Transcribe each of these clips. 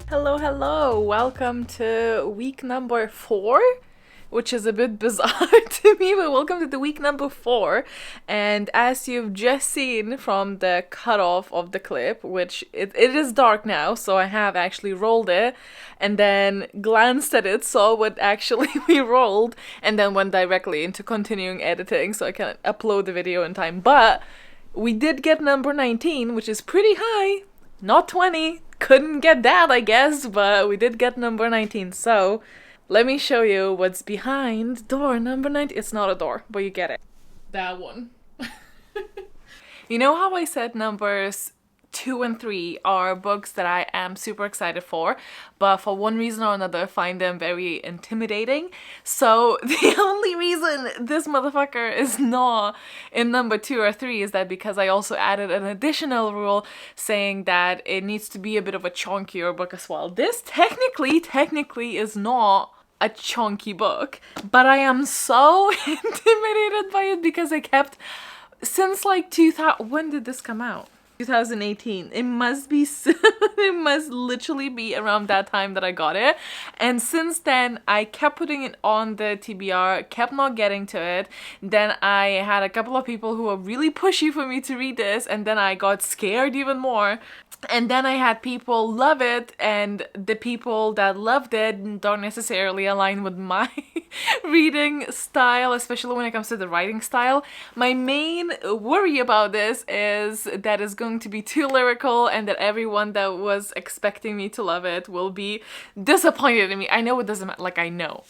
Hello, hello! Welcome to week number 4, which is a bit bizarre to me, but welcome to the week number 4. And as you've just seen from the cutoff of the clip, which it is dark now, so I have actually rolled it, and then glanced at it, saw what actually we rolled, and then went directly into continuing editing so I can upload the video in time. But we did get number 19, which is pretty high. Not 20. Couldn't get that, I guess, but we did get number 19. So, let me show you what's behind door number 19. It's not a door, but you get it. That one. You know how I said numbers 2 and 3 are books that I am super excited for, but for one reason or another find them very intimidating. So the only reason this motherfucker is not in number 2 or 3 is that because I also added an additional rule saying that it needs to be a bit of a chunkier book as well. This technically is not a chunky book, but I am so intimidated by it because I kept, since like 2000, when did this come out? 2018. It must be, it must literally be around that time that I got it. And since then, I kept putting it on the TBR, kept not getting to it. Then I had a couple of people who were really pushy for me to read this, and then I got scared even more. And then I had people love it, and the people that loved it don't necessarily align with my reading style, especially when it comes to the writing style. My main worry about this is that it's going to be too lyrical and that everyone that was expecting me to love it will be disappointed in me. I know it doesn't matter, like I know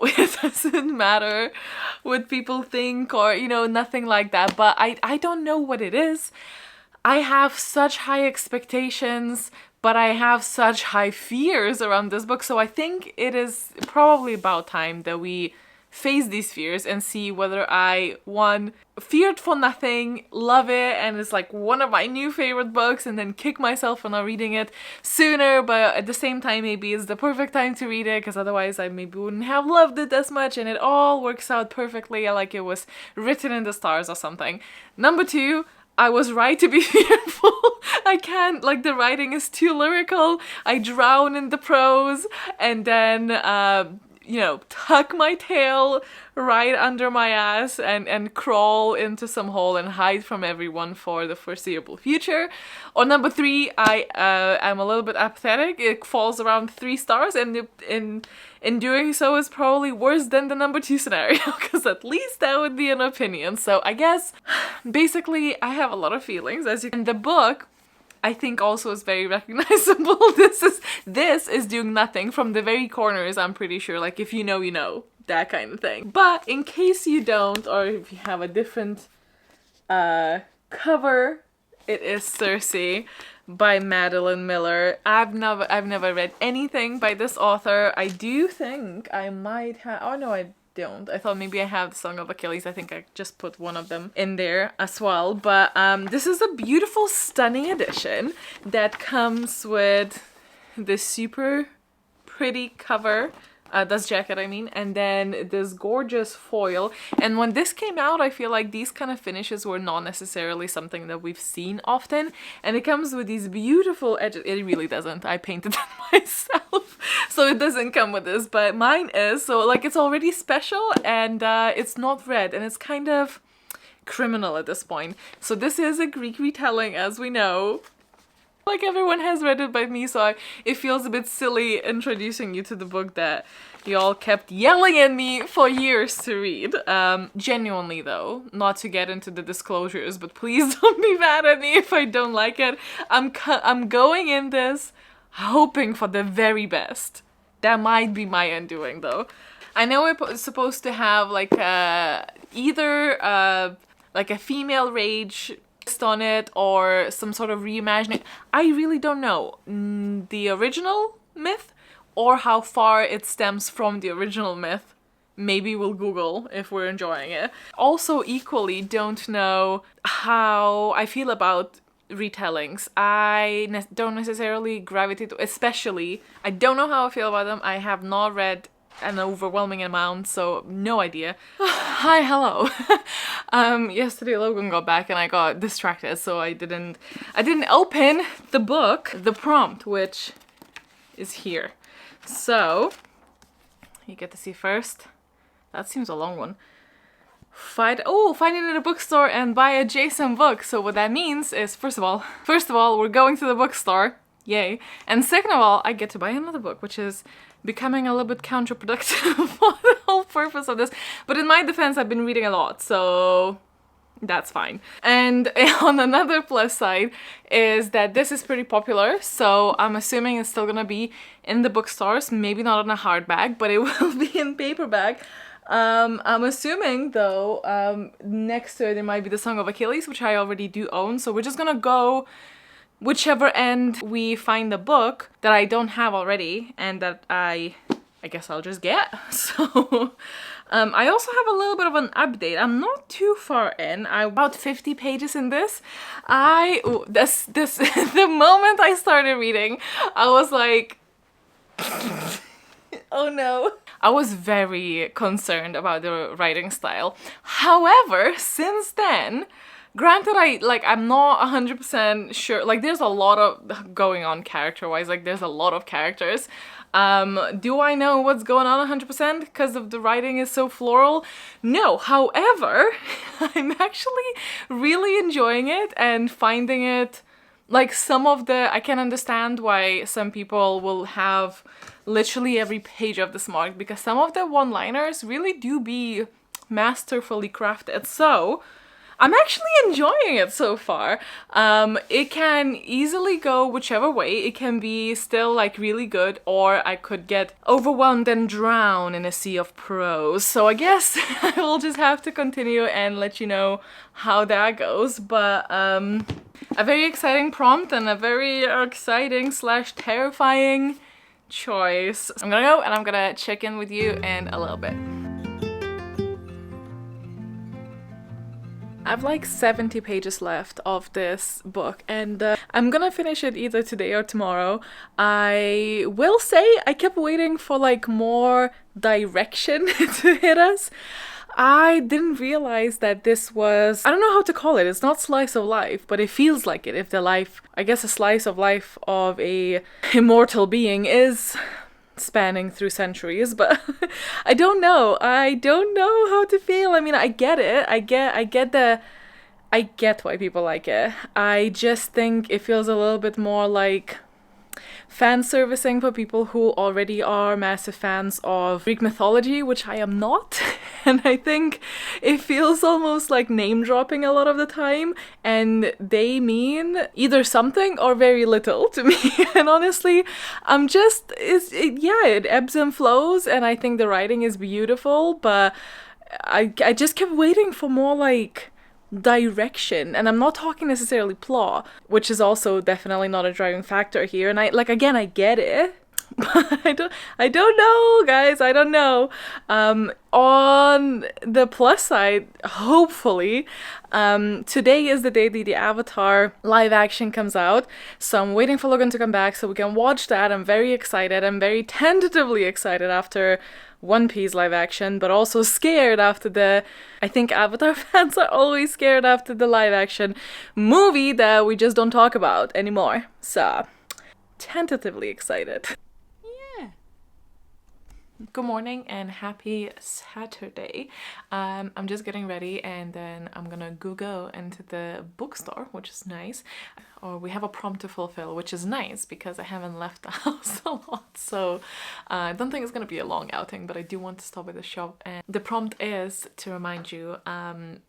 it doesn't matter what people think or, you know, nothing like that, but I don't know what it is. I have such high expectations, but I have such high fears around this book, so I think it is probably about time that we face these fears and see whether I, one, feared for nothing, love it, and it's like one of my new favorite books, and then kick myself for not reading it sooner, but at the same time maybe it's the perfect time to read it, because otherwise I maybe wouldn't have loved it as much, and it all works out perfectly, like it was written in the stars or something. Number 2, I was right to be fearful. I can't, like, the writing is too lyrical. I drown in the prose and then, you know, tuck my tail right under my ass and crawl into some hole and hide from everyone for the foreseeable future. Or number 3, I am a little bit apathetic. It falls around 3 stars, and in doing so is probably worse than the number 2 scenario, because at least that would be an opinion. So I guess basically I have a lot of feelings, as you can. The book, I think, also is very recognizable. This is doing nothing from the very corners, I'm pretty sure. Like, if you know, you know, that kind of thing. But in case you don't, or if you have a different cover, it is Circe by Madeline Miller. I've never read anything by this author. I do think I might have, oh no, I don't. I thought maybe I have the Song of Achilles. I think I just put one of them in there as well. But this is a beautiful, stunning edition that comes with this super pretty cover, this jacket I mean, and then this gorgeous foil. And when this came out, I feel like these kind of finishes were not necessarily something that we've seen often, and it comes with these beautiful edges. It really doesn't. I painted it myself, so it doesn't come with this, but mine is, so like it's already special, and it's not red, and it's kind of criminal at this point. So this is a Greek retelling, as we know. Like, everyone has read it by me, so it feels a bit silly introducing you to the book that you all kept yelling at me for years to read. Genuinely though, not to get into the disclosures, but please don't be mad at me if I don't like it. I'm going in this hoping for the very best. That might be my undoing though. I know we're supposed to have like either like a female rage on it or some sort of reimagining. I really don't know the original myth or how far it stems from the original myth. Maybe we'll Google if we're enjoying it. Also, equally don't know how I feel about retellings. I don't necessarily gravitate to, especially, I don't know how I feel about them. I have not read an overwhelming amount, so no idea. Hi, hello. Yesterday Logan got back and I got distracted, so I didn't open the book, the prompt, which is here. So you get to see first. That seems a long one. Find it at a bookstore and buy adjacent book. So what that means is, first of all, we're going to the bookstore. Yay. And second of all, I get to buy another book, which is becoming a little bit counterproductive for the whole purpose of this. But in my defense, I've been reading a lot, so that's fine. And on another plus side is that this is pretty popular, so I'm assuming it's still gonna be in the bookstores, maybe not in a hardback, but it will be in paperback. I'm assuming though, next to it there might be the Song of Achilles, which I already do own, so we're just gonna go whichever end we find the book that I don't have already and that I guess I'll just get. So I also have a little bit of an update. I'm not too far in. I'm about 50 pages in this. The moment I started reading, I was like, oh no. I was very concerned about the writing style. However, since then, granted, I'm not 100% sure. Like, there's a lot of going on character-wise. Like, there's a lot of characters. Do I know what's going on 100% because of the writing is so floral? No. However, I'm actually really enjoying it and finding it, like, I can understand why some people will have literally every page of this marked, because some of the one-liners really do be masterfully crafted. So I'm actually enjoying it so far. It can easily go whichever way. It can be still like really good, or I could get overwhelmed and drown in a sea of prose. So I guess I will just have to continue and let you know how that goes. But a very exciting prompt and a very exciting / terrifying choice. I'm gonna go and I'm gonna check in with you in a little bit. I have like 70 pages left of this book, and I'm gonna finish it either today or tomorrow. I will say I kept waiting for like more direction to hit us. I didn't realize that this was, I don't know how to call it, it's not slice of life, but it feels like it. If the life, I guess a slice of life of a immortal being is spanning through centuries, but I don't know how to feel. I mean, I get it. I get why people like it. I just think it feels a little bit more like fan servicing for people who already are massive fans of Greek mythology, which I am not. And I think it feels almost like name dropping a lot of the time, and they mean either something or very little to me. And honestly, it ebbs and flows, and I think the writing is beautiful, but I just kept waiting for more like direction, and I'm not talking necessarily plot, which is also definitely not a driving factor here. And I get it, but I don't know, guys. I don't know. On the plus side, hopefully, today is the day the Avatar live action comes out, so I'm waiting for Logan to come back so we can watch that. I'm very excited. I'm very tentatively excited after One Piece live action, but also scared after I think Avatar fans are always scared after the live action movie that we just don't talk about anymore. So, tentatively excited. Yeah. Good morning and happy Saturday. I'm just getting ready and then I'm gonna go into the bookstore, which is nice. Or we have a prompt to fulfill, which is nice because I haven't left the house a lot. So I don't think it's gonna be a long outing, but I do want to stop at the shop. And the prompt is to remind you,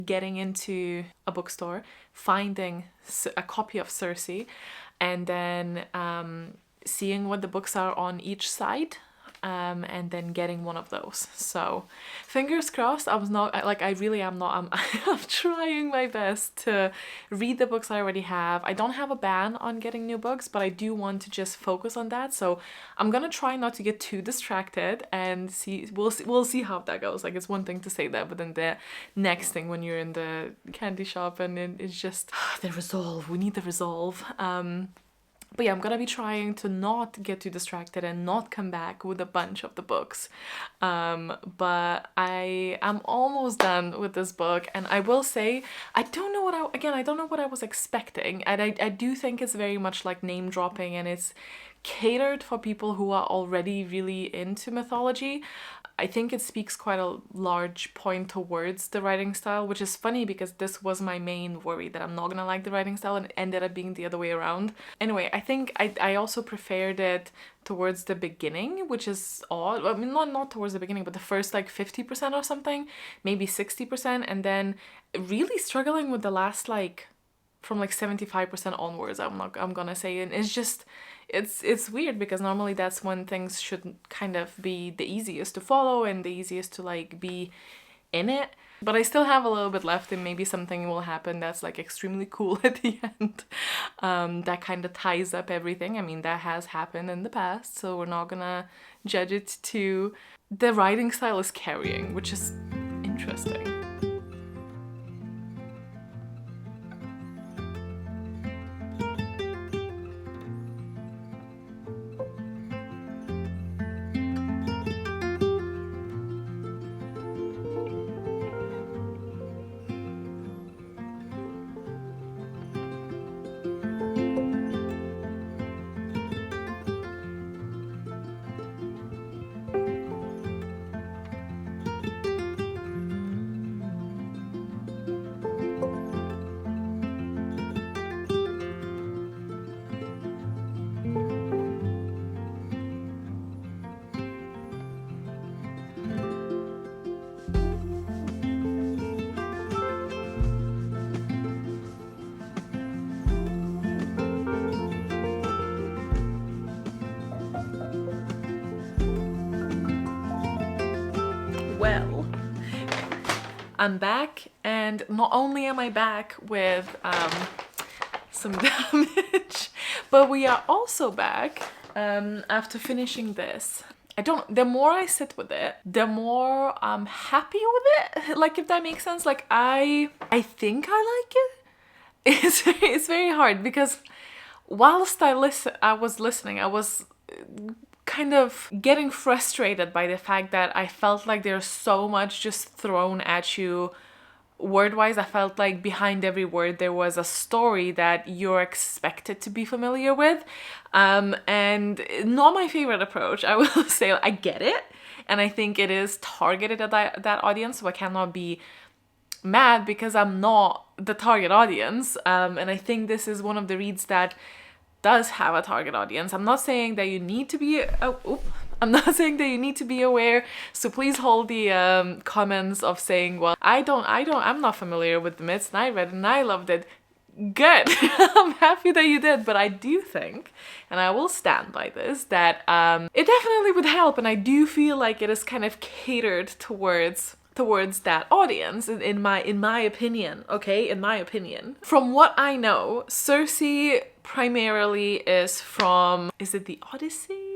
getting into a bookstore, finding a copy of Circe, and then seeing what the books are on each side. And then getting one of those. So fingers crossed. I really am not. I'm trying my best to read the books I already have. I don't have a ban on getting new books, but I do want to just focus on that. So I'm gonna try not to get too distracted and see. We'll see how that goes. Like, it's one thing to say that, but then the next thing when you're in the candy shop and it's just the resolve. We need the resolve. But yeah, I'm gonna be trying to not get too distracted and not come back with a bunch of the books. But I am almost done with this book, and I will say, I don't know what I was expecting. And I do think it's very much like name dropping, and it's catered for people who are already really into mythology. I think it speaks quite a large point towards the writing style, which is funny because this was my main worry, that I'm not gonna like the writing style, and it ended up being the other way around. Anyway, I think I also preferred it towards the beginning, which is odd. I mean, not towards the beginning, but the first like 50% or something, maybe 60%, and then really struggling with the last like from like 75% onwards, I'm gonna say. And it's just, it's weird because normally that's when things should kind of be the easiest to follow and the easiest to like be in it. But I still have a little bit left, and maybe something will happen that's like extremely cool at the end, that kind of ties up everything. I mean, that has happened in the past, so we're not gonna judge it too. The writing style is carrying, which is interesting. Well, I'm back, and not only am I back with some damage, but we are also back after finishing this. The more I sit with it, the more I'm happy with it, like, if that makes sense. Like, I think I like it. It's very hard because whilst I was listening, I was kind of getting frustrated by the fact that I felt like there's so much just thrown at you word-wise. I felt like behind every word there was a story that you're expected to be familiar with, and not my favorite approach. I will say, I get it, and I think it is targeted at that audience, so I cannot be mad because I'm not the target audience, and I think this is one of the reads that does have a target audience. I'm not saying that you need to be I'm not saying that you need to be aware, so please hold the comments of saying, well, I'm not familiar with the myths and I read it and I loved it. Good. I'm happy that you did, but I do think, and I will stand by this, that it definitely would help, and I do feel like it is kind of catered towards that audience, in my opinion, okay? In my opinion. From what I know, Circe primarily is from, is it the Odyssey?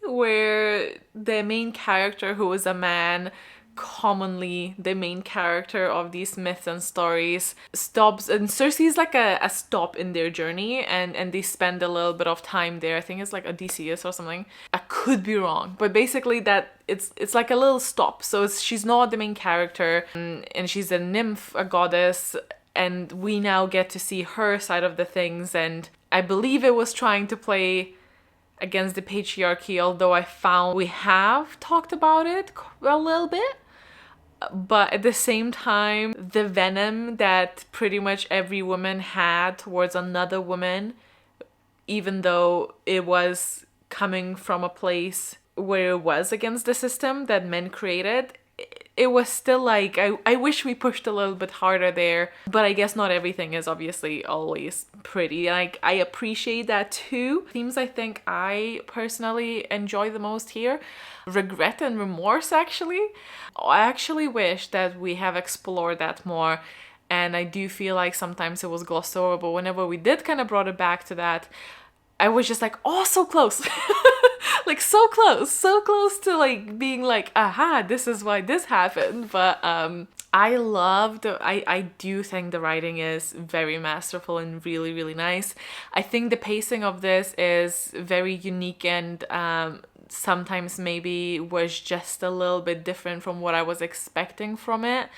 Where the main character, who is a man, commonly the main character of these myths and stories, stops, and Circe is like a stop in their journey, and they spend a little bit of time there. I think it's like Odysseus or something. I could be wrong, but basically that it's like a little stop. So she's not the main character, and she's a nymph, a goddess, and we now get to see her side of the things. And I believe it was trying to play against the patriarchy, although I found we have talked about it a little bit. But at the same time, the venom that pretty much every woman had towards another woman, even though it was coming from a place where it was against the system that men created, it was still like, I wish we pushed a little bit harder there. But I guess not everything is obviously always pretty. Like, I appreciate that too. Themes I think I personally enjoy the most here: regret and remorse, actually. I actually wish that we have explored that more. And I do feel like sometimes it was glossed over, but whenever we did kind of brought it back to that, I was just like, oh, so close. Like, so close to like being like, aha, this is why this happened. But I do think the writing is very masterful and really, really nice. I think the pacing of this is very unique, and sometimes maybe was just a little bit different from what I was expecting from it.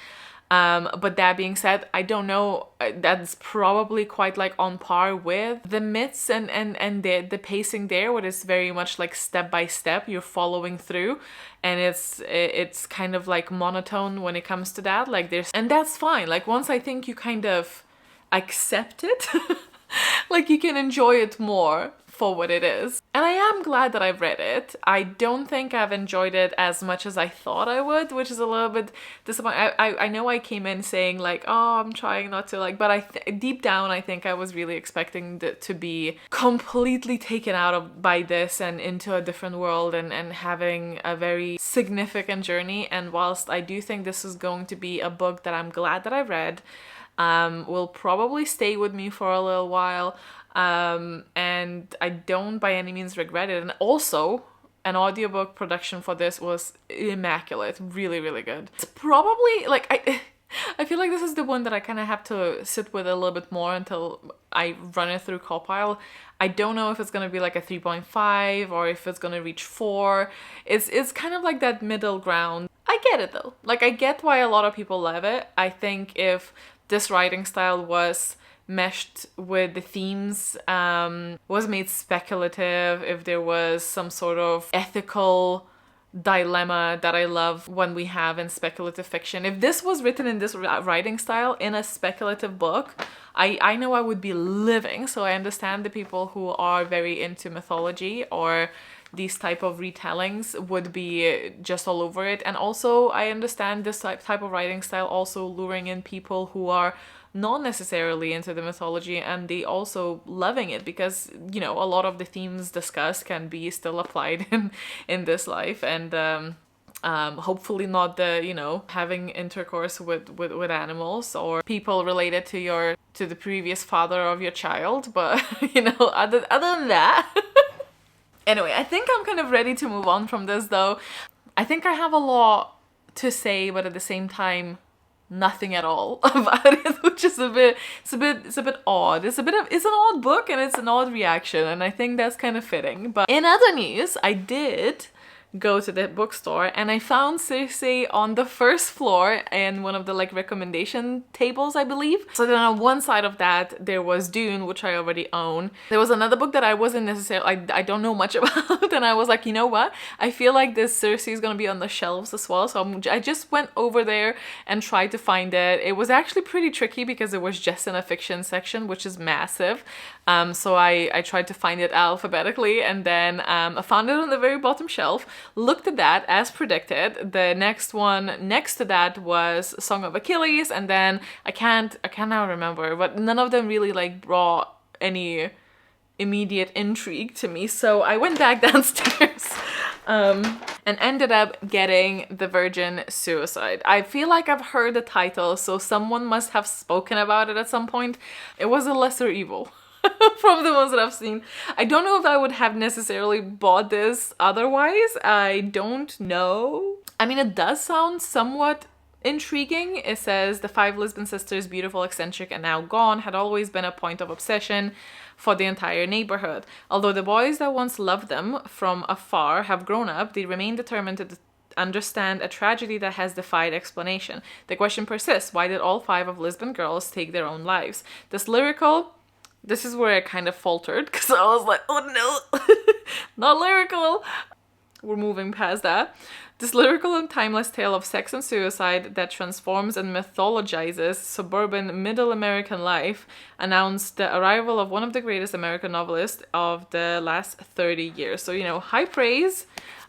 But that being said, I don't know, that's probably quite like on par with the myths and the pacing there, what is very much like step by step, you're following through, and it's kind of like monotone when it comes to that. Like and that's fine. Like once I think you kind of accept it, like you can enjoy it more for what it is. And I am glad that I've read it. I don't think I've enjoyed it as much as I thought I would, which is a little bit disappointing. I know I came in saying like, oh, I'm trying not to like, but deep down I think I was really expecting to be completely taken out of by this and into a different world and having a very significant journey. And whilst I do think this is going to be a book that I'm glad that I read, will probably stay with me for a little while. And I don't by any means regret it. And also, an audiobook production for this was immaculate. Really, really good. It's probably, like, I feel like this is the one that I kind of have to sit with a little bit more until I run it through Copile. I don't know if it's going to be like a 3.5 or if it's going to reach 4. It's kind of like that middle ground. I get it though. Like, I get why a lot of people love it. I think if this writing style was meshed with the themes, was made speculative, if there was some sort of ethical dilemma that I love when we have in speculative fiction. If this was written in this writing style in a speculative book, I know I would be living. So I understand the people who are very into mythology or these type of retellings would be just all over it. And also I understand this type of writing style also luring in people who are not necessarily into the mythology and they also loving it because, you know, a lot of the themes discussed can be still applied in this life. And hopefully not the, you know, having intercourse with animals or people related to the previous father of your child, but you know, other than that. Anyway, I think I'm kind of ready to move on from this though. I think I have a lot to say, but at the same time, nothing at all about it, which is a bit odd. It's an odd book and it's an odd reaction, and I think that's kind of fitting. But in other news, I did go to the bookstore and I found Circe on the first floor in one of the like recommendation tables, I believe. So then on one side of that there was Dune, which I already own. There was another book that I wasn't necessarily, I don't know much about, and I was like, you know what, I feel like this Circe is gonna be on the shelves as well. So I just went over there and tried to find it. It was actually pretty tricky because it was just in a fiction section, which is massive. So I tried to find it alphabetically, and then I found it on the very bottom shelf. Looked at that as predicted. The next one next to that was Song of Achilles, and then I can't now remember, but none of them really like brought any immediate intrigue to me. So I went back downstairs and ended up getting The Virgin Suicide. I feel like I've heard the title, so someone must have spoken about it at some point. It was a lesser evil from the ones that I've seen. I don't know if I would have necessarily bought this otherwise. I don't know. I mean, it does sound somewhat intriguing. It says the 5 Lisbon sisters, beautiful, eccentric, and now gone, had always been a point of obsession for the entire neighborhood. Although the boys that once loved them from afar have grown up, they remain determined to understand a tragedy that has defied explanation. The question persists: why did all 5 of Lisbon girls take their own lives? This is where I kind of faltered because I was like, oh no, not lyrical. We're moving past that. This lyrical and timeless tale of sex and suicide that transforms and mythologizes suburban middle American life announced the arrival of one of the greatest American novelists of the last 30 years. So, you know, high praise.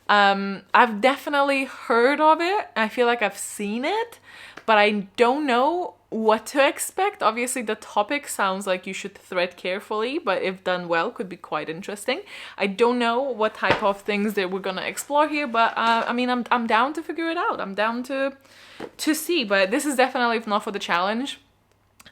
I've definitely heard of it. I feel like I've seen it, but I don't know what to expect. Obviously the topic sounds like you should thread carefully, but if done well could be quite interesting. I don't know what type of things that we're gonna explore here, but I mean, I'm down to figure it out. I'm down to see, but this is definitely, if not for the challenge,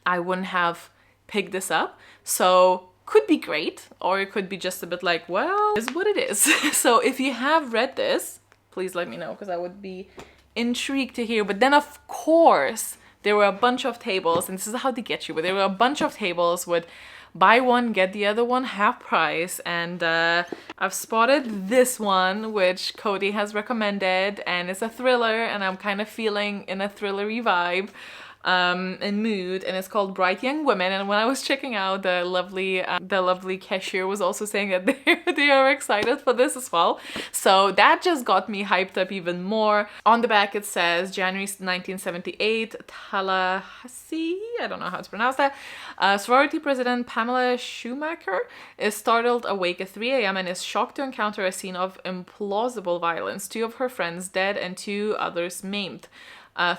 I wouldn't have picked this up. So could be great, or it could be just a bit like, well, it's what it is. So if you have read this, please let me know, because I would be intrigued to hear. But then of course there were a bunch of tables, and this is how they get you, but there were a bunch of tables with buy one, get the other one half price. And I've spotted this one, which Cody has recommended, and it's a thriller, and I'm kind of feeling in a thrillery vibe and mood, and it's called Bright Young Women. And when I was checking out, the lovely cashier was also saying that they are excited for this as well, so that just got me hyped up even more. On the back it says January 1978, Tallahassee, I don't know how to pronounce that, sorority president Pamela Schumacher is startled awake at 3 a.m. and is shocked to encounter a scene of implausible violence, 2 of her friends dead and 2 others maimed.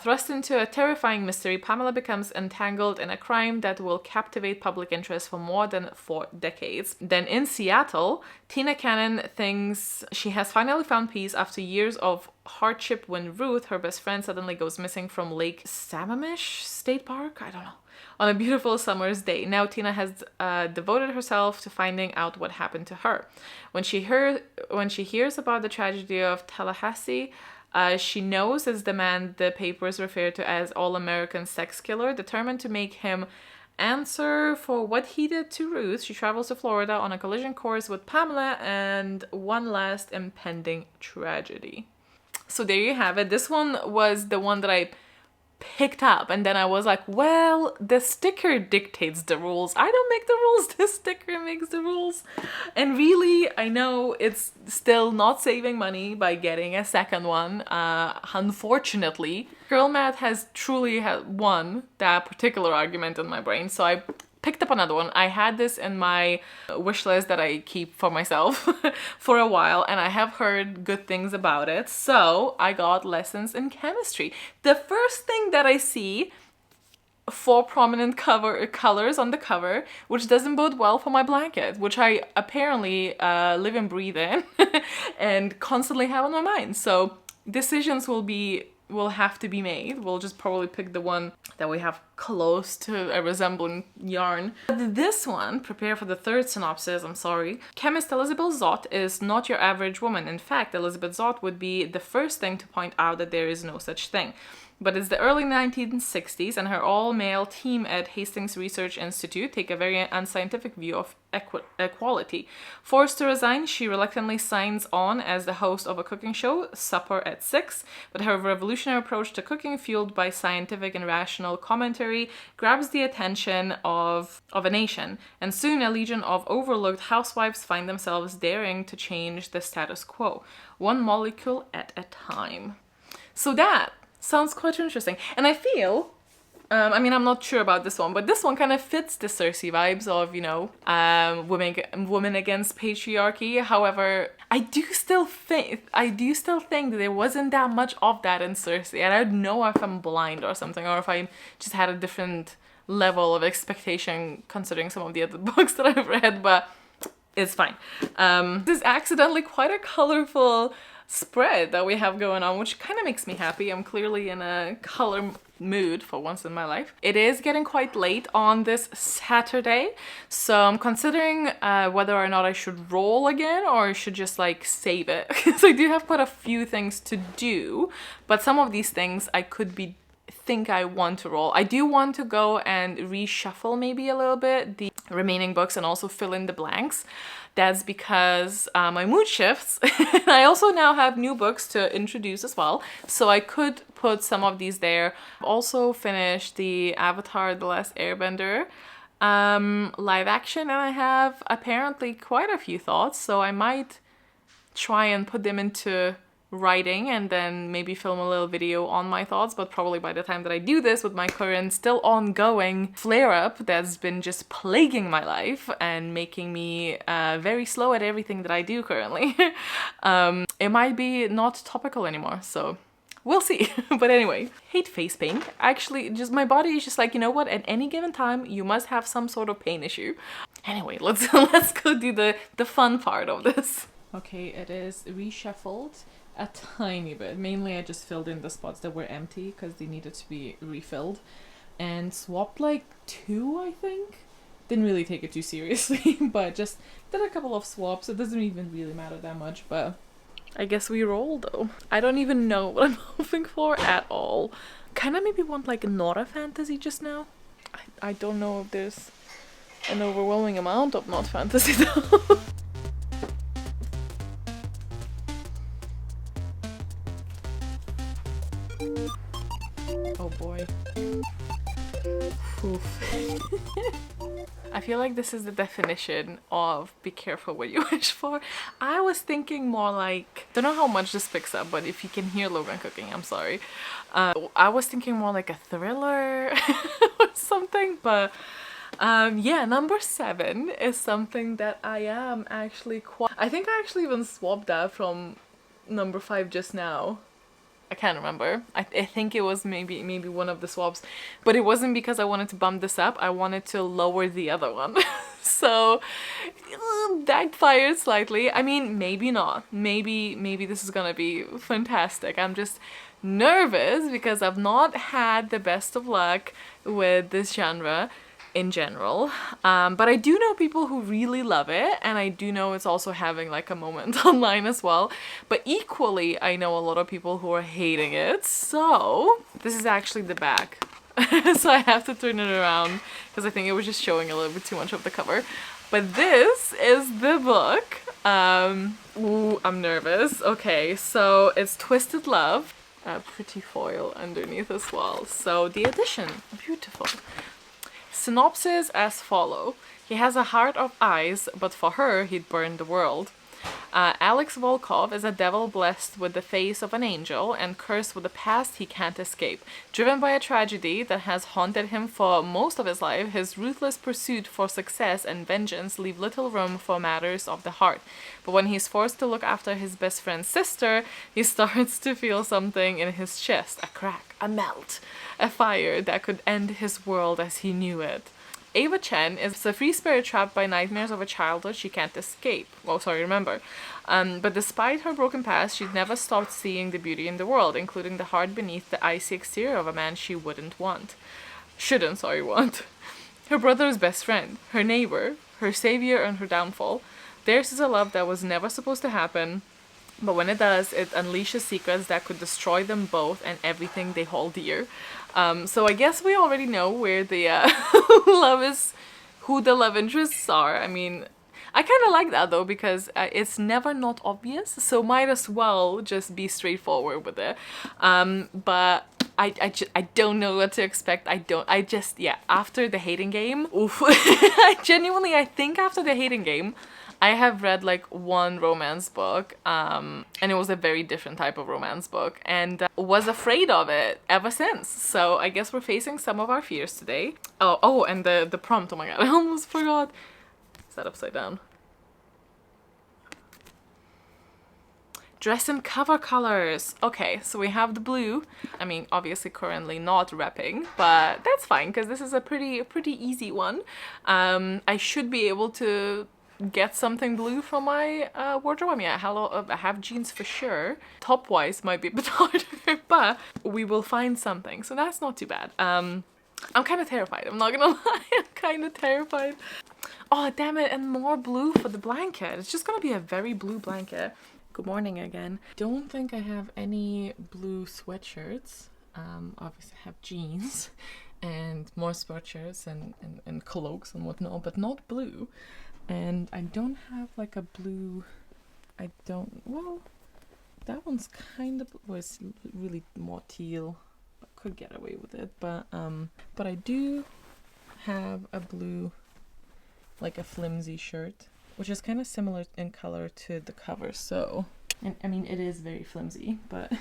Thrust into a terrifying mystery, Pamela becomes entangled in a crime that will captivate public interest for more than 4 decades. Then in Seattle, Tina Cannon thinks she has finally found peace after years of hardship when Ruth, her best friend, suddenly goes missing from Lake Sammamish State Park? I don't know. On a beautiful summer's day. Now Tina has devoted herself to finding out what happened to her. When she hears about the tragedy of Tallahassee, she knows it's the man the papers refer to as All-American Sex Killer. Determined to make him answer for what he did to Ruth, she travels to Florida on a collision course with Pamela and one last impending tragedy. So there you have it. This one was the one that I picked up, and then I was like, well, the sticker dictates the rules. I don't make the rules, the sticker makes the rules. And really, I know it's still not saving money by getting a second one. Unfortunately, Girl Math has truly won that particular argument in my brain, so I picked up another one. I had this in my wish list that I keep for myself for a while, and I have heard good things about it. So I got Lessons in Chemistry. The first thing that I see, 4 prominent colors on the cover, which doesn't bode well for my blanket, which I apparently live and breathe in and constantly have on my mind. So decisions will have to be made. We'll just probably pick the one that we have close to a resembling yarn. This one, prepare for the 3rd synopsis, I'm sorry. Chemist Elizabeth Zott is not your average woman. In fact, Elizabeth Zott would be the first thing to point out that there is no such thing. But it's the early 1960s, and her all-male team at Hastings Research Institute take a very unscientific view of equality. Forced to resign, she reluctantly signs on as the host of a cooking show, Supper at 6, but her revolutionary approach to cooking, fueled by scientific and rational commentary, grabs the attention of a nation, and soon a legion of overlooked housewives find themselves daring to change the status quo, one molecule at a time. So that sounds quite interesting. And I feel, I mean, I'm not sure about this one, but this one kind of fits the Cersei vibes of, you know, women against patriarchy. However, I do still think that there wasn't that much of that in Cersei. And I don't know if I'm blind or something, or if I just had a different level of expectation considering some of the other books that I've read, but it's fine. This is accidentally quite a colorful spread that we have going on, which kind of makes me happy. I'm clearly in a color mood for once in my life. It is getting quite late on this Saturday, so I'm considering whether or not I should roll again or I should just like save it, because I do have quite a few things to do, but some of these things I think I want to roll. I do want to go and reshuffle maybe a little bit the remaining books and also fill in the blanks. That's because my mood shifts. I also now have new books to introduce as well, so I could put some of these there. I've also finished the Avatar: The Last Airbender live action, and I have apparently quite a few thoughts, so I might try and put them into writing and then maybe film a little video on my thoughts, but probably by the time that I do this, with my current still ongoing flare-up that's been just plaguing my life and making me very slow at everything that I do currently, it might be not topical anymore, so we'll see. But anyway, hate face paint. Actually, just my body is just like, you know what, at any given time you must have some sort of pain issue. Anyway, let's go do the fun part of this. Okay, it is reshuffled a tiny bit. Mainly I just filled in the spots that were empty because they needed to be refilled, and swapped like 2, I think. Didn't really take it too seriously, but just did a couple of swaps. It doesn't even really matter that much, but I guess we roll though. I don't even know what I'm hoping for at all. Kind of maybe want like not a fantasy just now. I don't know if there's an overwhelming amount of not fantasy though. Oh boy. Oof. I feel like this is the definition of be careful what you wish for. I was thinking more like, don't know how much this picks up, but if you can hear Logan cooking, I'm sorry. I was thinking more like a thriller or something, but yeah, number 7 is something that I am actually quite, I think I actually even swapped that from number 5 just now. I can't remember. I think it was maybe one of the swaps, but it wasn't because I wanted to bump this up. I wanted to lower the other one. So that fired slightly. I mean, maybe not. Maybe this is gonna be fantastic. I'm just nervous because I've not had the best of luck with this genre in general, but I do know people who really love it, and I do know it's also having like a moment online as well, but equally I know a lot of people who are hating it. So this is actually the back. So I have to turn it around because I think it was just showing a little bit too much of the cover, but this is the book. Ooh, I'm nervous. Okay, so it's Twisted Love, pretty foil underneath as well, so the edition, beautiful. Synopsis as follow. He has a heart of ice, but for her, he'd burn the world. Alex Volkov is a devil blessed with the face of an angel and cursed with a past he can't escape. Driven by a tragedy that has haunted him for most of his life, his ruthless pursuit for success and vengeance leave little room for matters of the heart. But when he's forced to look after his best friend's sister, he starts to feel something in his chest, a crack, a melt, a fire that could end his world as he knew it. Ava Chen is a free spirit trapped by nightmares of a childhood she can't escape. Remember. But despite her broken past, she'd never stopped seeing the beauty in the world, including the heart beneath the icy exterior of a man she shouldn't want. Her brother's best friend, her neighbor, her savior and her downfall. Theirs is a love that was never supposed to happen, but when it does, it unleashes secrets that could destroy them both and everything they hold dear. So I guess we already know where the who the love interests are. I mean, I kind of like that though, because it's never not obvious, so might as well just be straightforward with it. But I don't know what to expect. After the hating game, oof. I think after the hating game, I have read like one romance book, and it was a very different type of romance book, and was afraid of it ever since. So I guess we're facing some of our fears today. Oh, and the prompt, oh my god, I almost forgot. Is that upside down? Dress in cover colors. Okay, so we have the blue. I mean, obviously currently not repping, but that's fine because this is a pretty easy one. I should be able to get something blue from my wardrobe. I mean, I have jeans for sure. Top wise might be a bit harder, but we will find something, so that's not too bad. I'm kind of terrified, I'm not gonna lie. I'm kind of terrified. Oh damn it, and more blue for the blanket. It's just gonna be a very blue blanket. Good morning again. Don't think I have any blue sweatshirts. Obviously I have jeans and more sweatshirts and cloaks and whatnot, but not blue. And I don't have like a blue, well, that one's kind of, was really more teal. I could get away with it, but I do have a blue, like a flimsy shirt, which is kind of similar in color to the cover, so, and I mean, it is very flimsy, but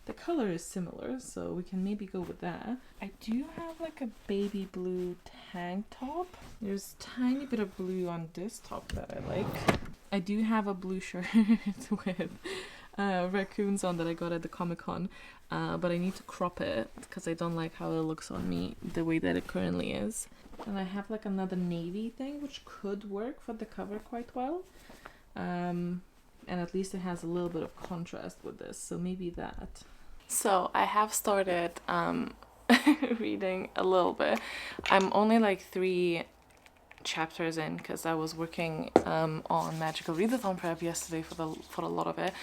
the color is similar, so we can maybe go with that. I do have like a baby blue tank top. There's a tiny bit of blue on this top that I like. I do have a blue shirt with raccoons on that I got at the Comic-Con, but I need to crop it because I don't like how it looks on me the way that it currently is. And I have like another navy thing which could work for the cover quite well. And at least it has a little bit of contrast with this, so maybe that. So I have started reading a little bit. I'm only like 3 chapters in because I was working on Magical Readathon prep yesterday for a lot of it.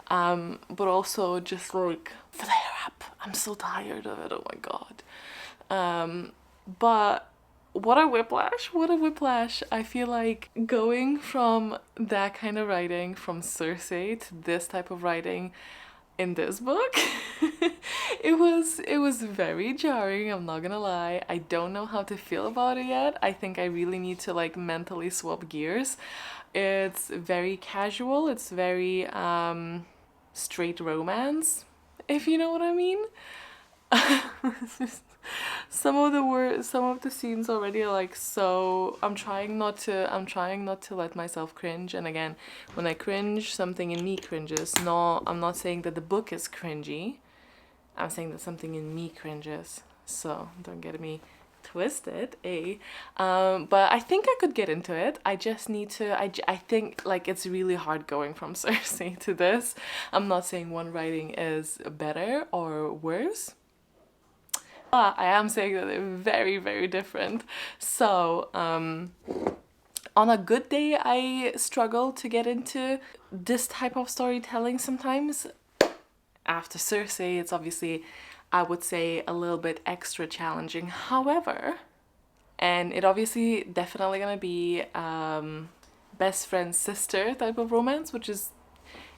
But also just like flare up. I'm so tired of it, oh my god. But what a whiplash, what a whiplash. I feel like going from that kind of writing, from Cersei, to this type of writing in this book, it was very jarring, I'm not gonna lie. I don't know how to feel about it yet. I think I really need to like mentally swap gears. It's very casual, it's very straight romance, if you know what I mean. Some of the scenes already are like, so I'm trying not to let myself cringe. And again, when I cringe, something in me cringes. No, I'm not saying that the book is cringy, I'm saying that something in me cringes, so don't get me twisted, eh? But I think I could get into it. I just need to, I think like it's really hard going from Cersei to this. I'm not saying one writing is better or worse, but I am saying that they're very, very different. So, on a good day, I struggle to get into this type of storytelling sometimes. After Cersei, it's obviously, I would say, a little bit extra challenging. However, and it obviously definitely gonna be best friend sister type of romance, which is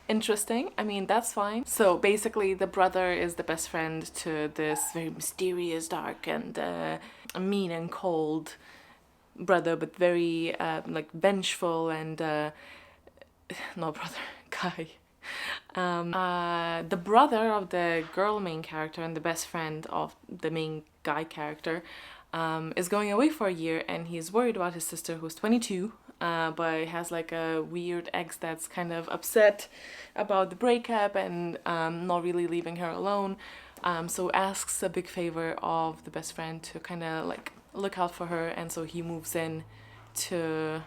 interesting. I mean, that's fine. So basically, the brother is the best friend to this very mysterious, dark, and mean and cold brother, but very like vengeful and no, brother, guy. The brother of the girl main character and the best friend of the main guy character is going away for a year, and he's worried about his sister who's 22, but has like a weird ex that's kind of upset about the breakup and not really leaving her alone. So asks a big favor of the best friend to kind of like look out for her, and so he moves in to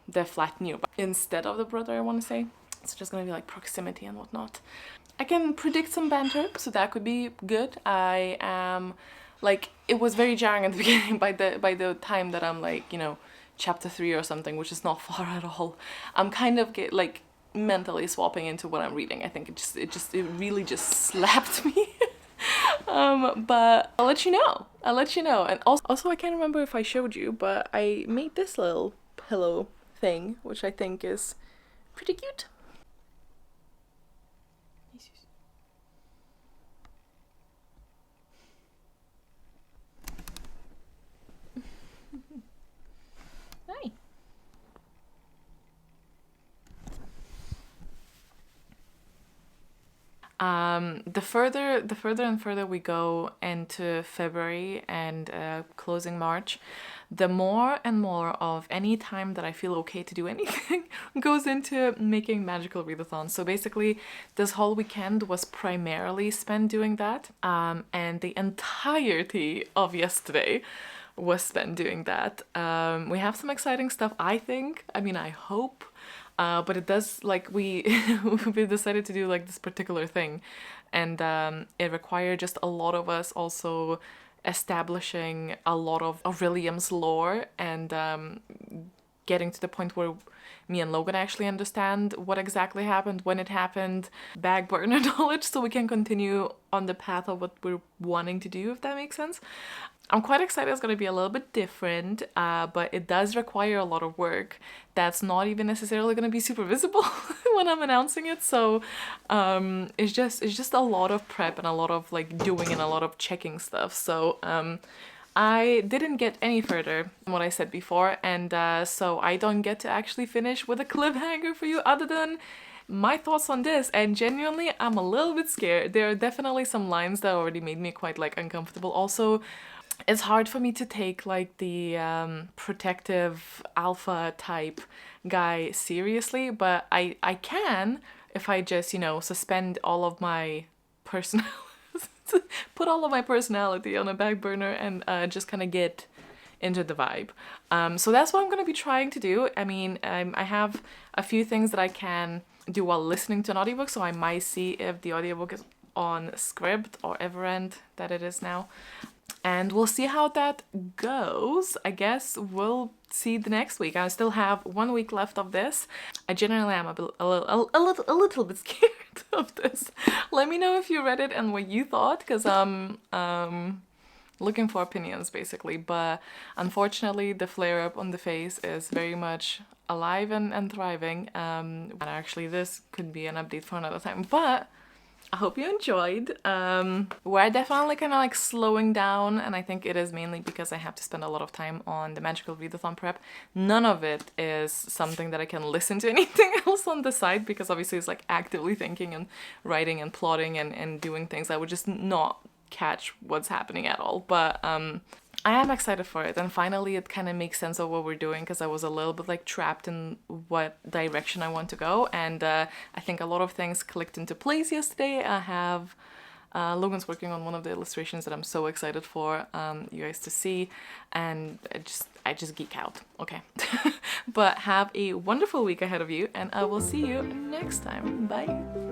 the flat nearby instead of the brother, I want to say. It's just gonna be like proximity and whatnot. I can predict some banter, so that could be good. I am like, it was very jarring at the beginning. By the time that I'm like, you know, chapter 3 or something, which is not far at all, I'm kind of like mentally swapping into what I'm reading. I think it really just slapped me. But I'll let you know. And also I can't remember if I showed you, but I made this little pillow thing, which I think is pretty cute. Hi. The further and further we go into February and closing March, the more and more of any time that I feel okay to do anything goes into making magical readathons. So basically, this whole weekend was primarily spent doing that, and the entirety of yesterday was spent doing that. We have some exciting stuff, I think. I mean, I hope. But it does, like, we decided to do like this particular thing, and it required just a lot of us also establishing a lot of William's lore, and getting to the point where me and Logan actually understand what exactly happened, when it happened, back burner knowledge, so we can continue on the path of what we're wanting to do, if that makes sense. I'm quite excited. It's going to be a little bit different, but it does require a lot of work that's not even necessarily going to be super visible when I'm announcing it. So it's just a lot of prep and a lot of like doing and a lot of checking stuff. So I didn't get any further than what I said before, and so I don't get to actually finish with a cliffhanger for you other than my thoughts on this. And genuinely, I'm a little bit scared. There are definitely some lines that already made me quite like uncomfortable. Also, it's hard for me to take like the protective alpha type guy seriously, but I can if I just, you know, suspend all of my personality, put all of my personality on a back burner and just kind of get into the vibe. So that's what I'm going to be trying to do. I mean, I have a few things that I can do while listening to an audiobook, so I might see if the audiobook is on Scribd or Everend that it is now. And we'll see how that goes. I guess we'll see the next week. I still have 1 week left of this. I generally am a little bit scared of this. Let me know if you read it and what you thought, because looking for opinions basically. But unfortunately, the flare up on the face is very much alive and thriving. And actually, this could be an update for another time, but I hope you enjoyed. We're definitely kind of like slowing down, and I think it is mainly because I have to spend a lot of time on the magical readathon prep. None of it is something that I can listen to anything else on the side, because obviously it's like actively thinking and writing and plotting and doing things. I would just not catch what's happening at all. But I am excited for it, and finally it kind of makes sense of what we're doing, because I was a little bit like trapped in what direction I want to go, and I think a lot of things clicked into place yesterday. I have Logan's working on one of the illustrations that I'm so excited for you guys to see, and I just geek out. Okay. But have a wonderful week ahead of you, and I will see you next time. Bye.